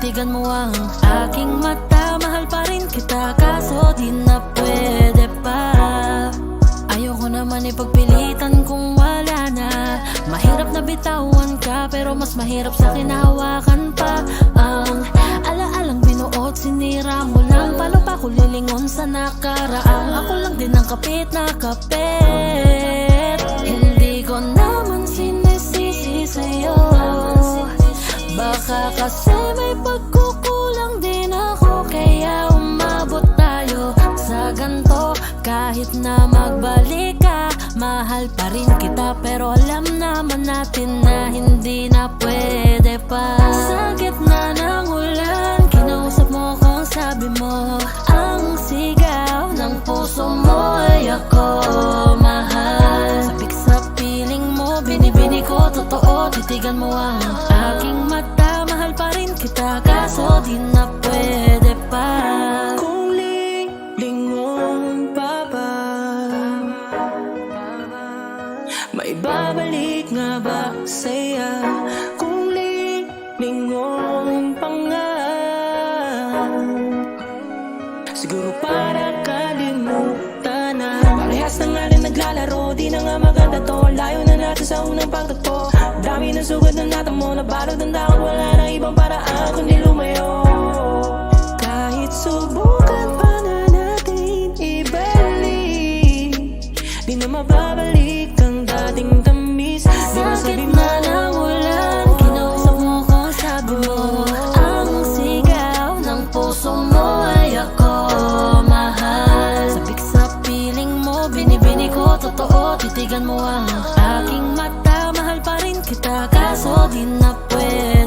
titigan mo ang aking mata. Mahal pa rin kita kaso di na pwede pa. Ayoko naman ipagpilitan kung wala na. Mahirap na bitawan ka pero mas mahirap sa kinahawakan pa. Ang alaalang binuot sinira mo lang. Paano pa ko lilingon sa nakaraang? Ako lang din ang kapit na kapit. Hindi ko naman sinisisi sa'yo. Baka kasi may pagkukulang din ako, kaya umabot tayo sa ganto. Kahit na magbalik ka, mahal pa rin kita. Pero alam naman natin na hindi na pwede pa. Sa gitna ng ulan, kinausap mo kung sabi mo ang sigaw ng puso mo ay ako mahal. Sabik sa piling mo, binibini ko totoo. Titigan mo ang aking mata. Mahal pa rin kita kaso di na pwede pa. Kung lingon pa ba, may babalik nga ba saya? Kung lingon pa nga, siguro para kalimutan na. Parehas na nga rin naglalaro, di na nga maganda to. Layo na natin sa unang pagtagpo. Dami ng sugat na natamo, nabalot ng dahon. Wala na ibang paraan kundi lumayo. Kahit subukan pa na natin ibalik, di na mababalik ang dating tamis. Sa gitna ng ulan, kinausap mo kung sabi mo ang sigaw ng puso mo ay ako mahal. Sabik sa piling mo, binibini ko totoo. Titigan mo ang aking mata. Mahal pa rin kita kaso di na pwede